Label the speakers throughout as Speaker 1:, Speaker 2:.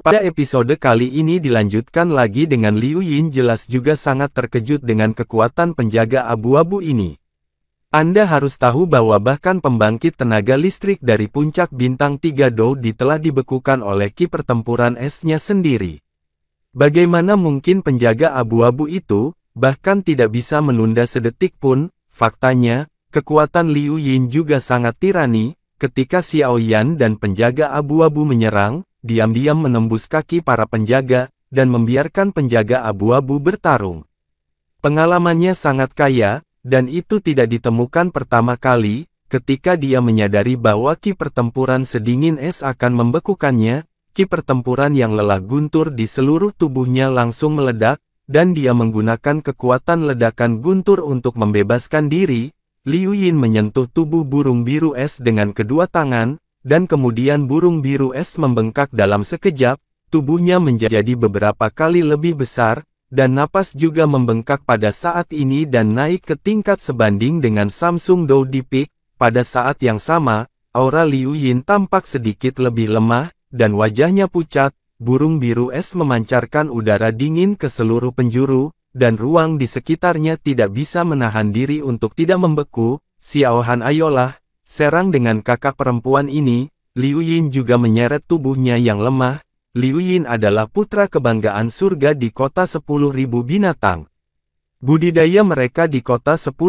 Speaker 1: Pada episode kali ini dilanjutkan lagi dengan Liu Yin jelas juga sangat terkejut dengan kekuatan penjaga abu-abu ini. Anda harus tahu bahwa bahkan pembangkit tenaga listrik dari puncak bintang 3 Doudi telah dibekukan oleh ki pertempuran esnya sendiri. Bagaimana mungkin penjaga abu-abu itu, bahkan tidak bisa menunda sedetik pun? Faktanya, kekuatan Liu Yin juga sangat tirani, ketika Xiao Yan dan penjaga abu-abu menyerang, diam-diam menembus kaki para penjaga, dan membiarkan penjaga abu-abu bertarung. Pengalamannya sangat kaya, dan itu tidak ditemukan pertama kali, ketika dia menyadari bahwa ki pertempuran sedingin es akan membekukannya, ki pertempuran yang lelah guntur di seluruh tubuhnya langsung meledak, dan dia menggunakan kekuatan ledakan guntur untuk membebaskan diri. Liu Yin menyentuh tubuh burung biru es dengan kedua tangan, dan kemudian burung biru es membengkak dalam sekejap, tubuhnya menjadi beberapa kali lebih besar, dan napas juga membengkak pada saat ini dan naik ke tingkat sebanding dengan Samsung Doudi Peak. Pada saat yang sama, aura Liu Yin tampak sedikit lebih lemah, dan wajahnya pucat. Burung biru es memancarkan udara dingin ke seluruh penjuru, dan ruang di sekitarnya tidak bisa menahan diri untuk tidak membeku. Xiao Han, ayolah, serang dengan kakak perempuan ini. Liu Yin juga menyeret tubuhnya yang lemah. Liu Yin adalah putra kebanggaan surga di kota 10.000 binatang. Budidaya mereka di kota 10.000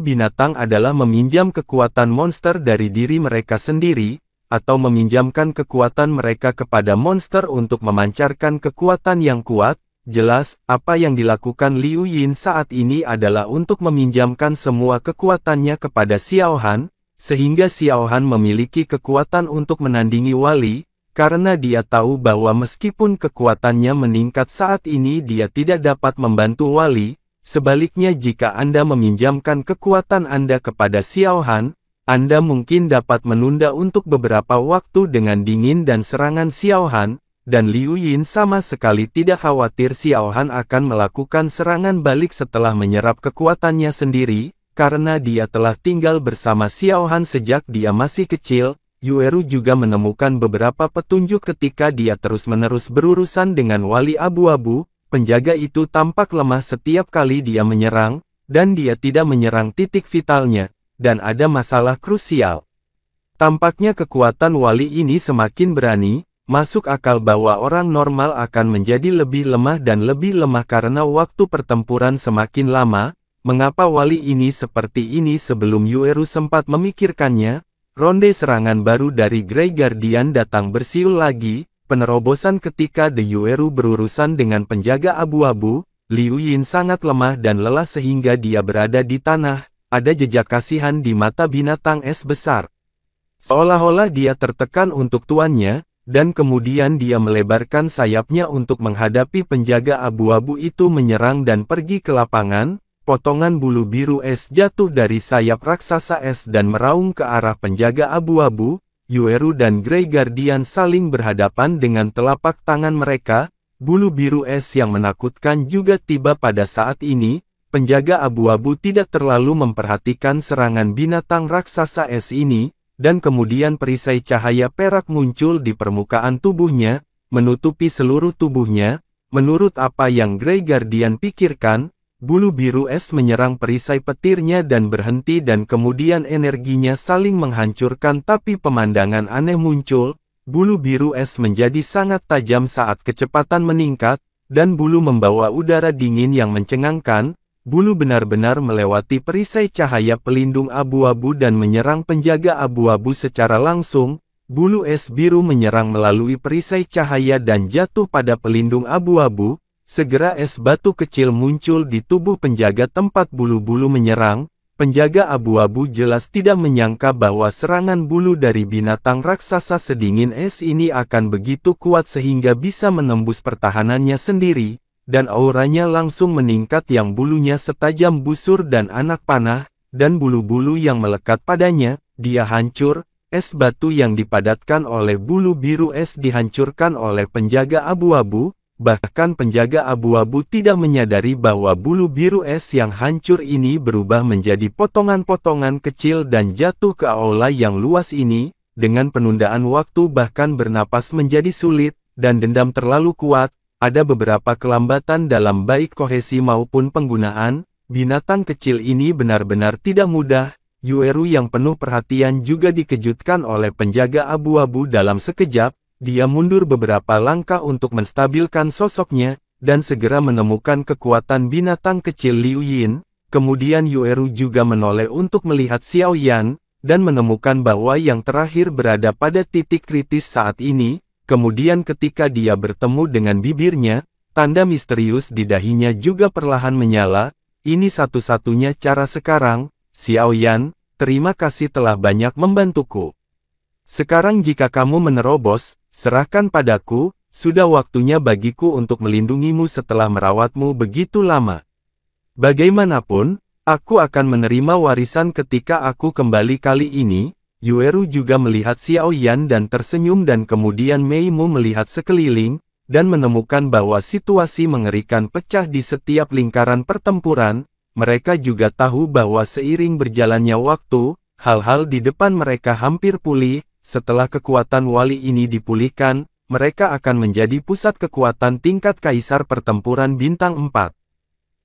Speaker 1: binatang adalah meminjam kekuatan monster dari diri mereka sendiri, atau meminjamkan kekuatan mereka kepada monster untuk memancarkan kekuatan yang kuat. Jelas, apa yang dilakukan Liu Yin saat ini adalah untuk meminjamkan semua kekuatannya kepada Xiao Han, sehingga Xiao Han memiliki kekuatan untuk menandingi wali, karena dia tahu bahwa meskipun kekuatannya meningkat saat ini dia tidak dapat membantu wali. Sebaliknya jika Anda meminjamkan kekuatan Anda kepada Xiao Han, Anda mungkin dapat menunda untuk beberapa waktu dengan dingin dan serangan Xiao Han, dan Liu Yin sama sekali tidak khawatir Xiao Han akan melakukan serangan balik setelah menyerap kekuatannya sendiri. Karena dia telah tinggal bersama Xiao Han sejak dia masih kecil, Yueru juga menemukan beberapa petunjuk ketika dia terus-menerus berurusan dengan wali abu-abu. Penjaga itu tampak lemah setiap kali dia menyerang, dan dia tidak menyerang titik vitalnya, dan ada masalah krusial. Tampaknya kekuatan wali ini semakin berani, masuk akal bahwa orang normal akan menjadi lebih lemah dan lebih lemah karena waktu pertempuran semakin lama. Mengapa wali ini seperti ini? Sebelum Yueru sempat memikirkannya, ronde serangan baru dari Grey Guardian datang bersiul lagi, penerobosan ketika The Yueru berurusan dengan penjaga abu-abu. Liu Yin sangat lemah dan lelah sehingga dia berada di tanah, ada jejak kasihan di mata binatang es besar. Seolah-olah dia tertekan untuk tuannya, dan kemudian dia melebarkan sayapnya untuk menghadapi penjaga abu-abu itu menyerang dan pergi ke lapangan. Potongan bulu biru es jatuh dari sayap raksasa es dan meraung ke arah penjaga abu-abu. Yueru dan Grey Guardian saling berhadapan dengan telapak tangan mereka. Bulu biru es yang menakutkan juga tiba pada saat ini. Penjaga abu-abu tidak terlalu memperhatikan serangan binatang raksasa es ini, dan kemudian perisai cahaya perak muncul di permukaan tubuhnya, menutupi seluruh tubuhnya. Menurut apa yang Grey Guardian pikirkan, bulu biru es menyerang perisai petirnya dan berhenti dan kemudian energinya saling menghancurkan tapi pemandangan aneh muncul. Bulu biru es menjadi sangat tajam saat kecepatan meningkat, dan bulu membawa udara dingin yang mencengangkan. Bulu benar-benar melewati perisai cahaya pelindung abu-abu dan menyerang penjaga abu-abu secara langsung. Bulu es biru menyerang melalui perisai cahaya dan jatuh pada pelindung abu-abu. Segera es batu kecil muncul di tubuh penjaga tempat bulu-bulu menyerang. Penjaga abu-abu jelas tidak menyangka bahwa serangan bulu dari binatang raksasa sedingin es ini akan begitu kuat sehingga bisa menembus pertahanannya sendiri, dan auranya langsung meningkat yang bulunya setajam busur dan anak panah, dan bulu-bulu yang melekat padanya. Dia hancur. Es batu yang dipadatkan oleh bulu biru es dihancurkan oleh penjaga abu-abu. Bahkan penjaga abu-abu tidak menyadari bahwa bulu biru es yang hancur ini berubah menjadi potongan-potongan kecil dan jatuh ke aula yang luas ini. Dengan penundaan waktu bahkan bernapas menjadi sulit, dan dendam terlalu kuat, ada beberapa kelambatan dalam baik kohesi maupun penggunaan. Binatang kecil ini benar-benar tidak mudah. Yueru yang penuh perhatian juga dikejutkan oleh penjaga abu-abu dalam sekejap. Dia mundur beberapa langkah untuk menstabilkan sosoknya, dan segera menemukan kekuatan binatang kecil Liu Yin. Kemudian Yueru juga menoleh untuk melihat Xiao Yan, dan menemukan bahwa yang terakhir berada pada titik kritis saat ini. Kemudian ketika dia bertemu dengan bibirnya, tanda misterius di dahinya juga perlahan menyala. Ini satu-satunya cara sekarang, Xiao Yan, terima kasih telah banyak membantuku. Sekarang jika kamu menerobos, serahkan padaku, sudah waktunya bagiku untuk melindungimu setelah merawatmu begitu lama. Bagaimanapun, aku akan menerima warisan ketika aku kembali kali ini. Yueru juga melihat Xiao Yan dan tersenyum dan kemudian Mei Mu melihat sekeliling, dan menemukan bahwa situasi mengerikan pecah di setiap lingkaran pertempuran. Mereka juga tahu bahwa seiring berjalannya waktu, hal-hal di depan mereka hampir pulih. Setelah kekuatan wali ini dipulihkan, mereka akan menjadi pusat kekuatan tingkat kaisar pertempuran bintang 4.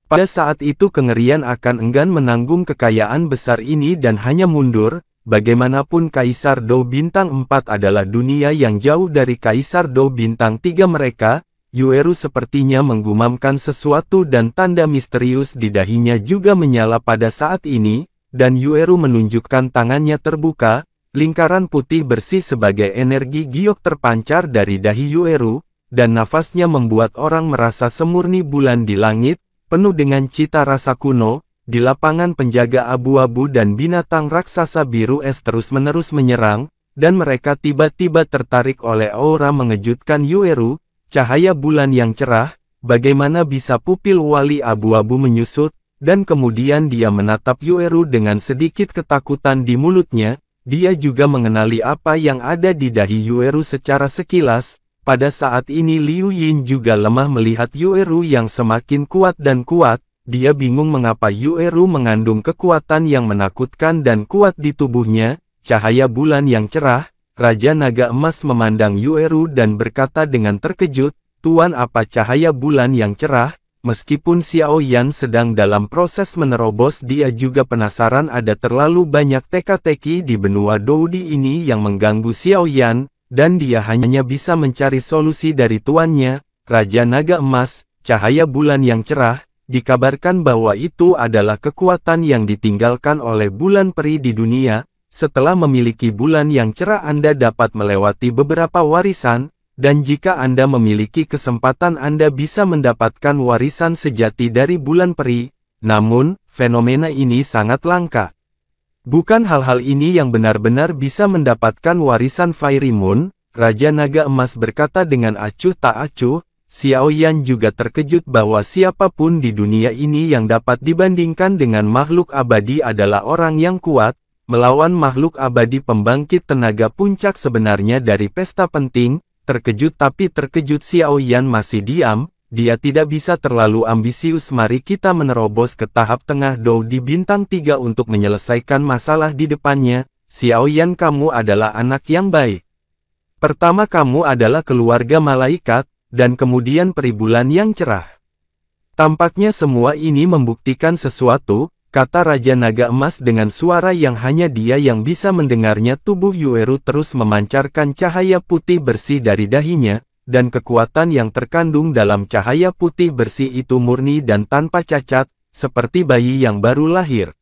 Speaker 1: Pada saat itu kengerian akan enggan menanggung kekayaan besar ini dan hanya mundur. Bagaimanapun Kaisar Dou Bintang 4 adalah dunia yang jauh dari Kaisar Dou Bintang 3 mereka. Yueru sepertinya menggumamkan sesuatu dan tanda misterius di dahinya juga menyala pada saat ini, dan Yueru menunjukkan tangannya terbuka. Lingkaran putih bersih sebagai energi giok terpancar dari dahi Yueru, dan nafasnya membuat orang merasa semurni bulan di langit, penuh dengan cita rasa kuno. Di lapangan penjaga abu-abu dan binatang raksasa biru es terus-menerus menyerang, dan mereka tiba-tiba tertarik oleh aura mengejutkan Yueru, cahaya bulan yang cerah. Bagaimana bisa pupil wali abu-abu menyusut, dan kemudian dia menatap Yueru dengan sedikit ketakutan di mulutnya. Dia juga mengenali apa yang ada di dahi Yueru secara sekilas. Pada saat ini Liu Yin juga lemah melihat Yueru yang semakin kuat dan kuat. Dia bingung mengapa Yueru mengandung kekuatan yang menakutkan dan kuat di tubuhnya. Cahaya bulan yang cerah, Raja Naga Emas memandang Yueru dan berkata dengan terkejut, "Tuan, apa cahaya bulan yang cerah?" Meskipun Xiao Yan sedang dalam proses menerobos, dia juga penasaran. Ada terlalu banyak teka-teki di benua Doudi ini yang mengganggu Xiao Yan, dan dia hanya bisa mencari solusi dari tuannya, Raja Naga Emas. Cahaya bulan yang cerah, dikabarkan bahwa itu adalah kekuatan yang ditinggalkan oleh bulan peri di dunia. Setelah memiliki bulan yang cerah Anda dapat melewati beberapa warisan, dan jika Anda memiliki kesempatan Anda bisa mendapatkan warisan sejati dari bulan peri. Namun, fenomena ini sangat langka. Bukan hal-hal ini yang benar-benar bisa mendapatkan warisan Fairy Moon, Raja Naga Emas berkata dengan acuh tak acuh. Xiao Yan juga terkejut bahwa siapapun di dunia ini yang dapat dibandingkan dengan makhluk abadi adalah orang yang kuat. Melawan makhluk abadi pembangkit tenaga puncak sebenarnya dari pesta penting. Terkejut tapi terkejut Xiao Yan masih diam. Dia tidak bisa terlalu ambisius. Mari kita menerobos ke tahap tengah Dou di bintang 3 untuk menyelesaikan masalah di depannya. Xiao Yan, kamu adalah anak yang baik. Pertama kamu adalah keluarga malaikat, dan kemudian peri bulan yang cerah. Tampaknya semua ini membuktikan sesuatu, kata Raja Naga Emas dengan suara yang hanya dia yang bisa mendengarnya. Tubuh Yueru terus memancarkan cahaya putih bersih dari dahinya, dan kekuatan yang terkandung dalam cahaya putih bersih itu murni dan tanpa cacat, seperti bayi yang baru lahir.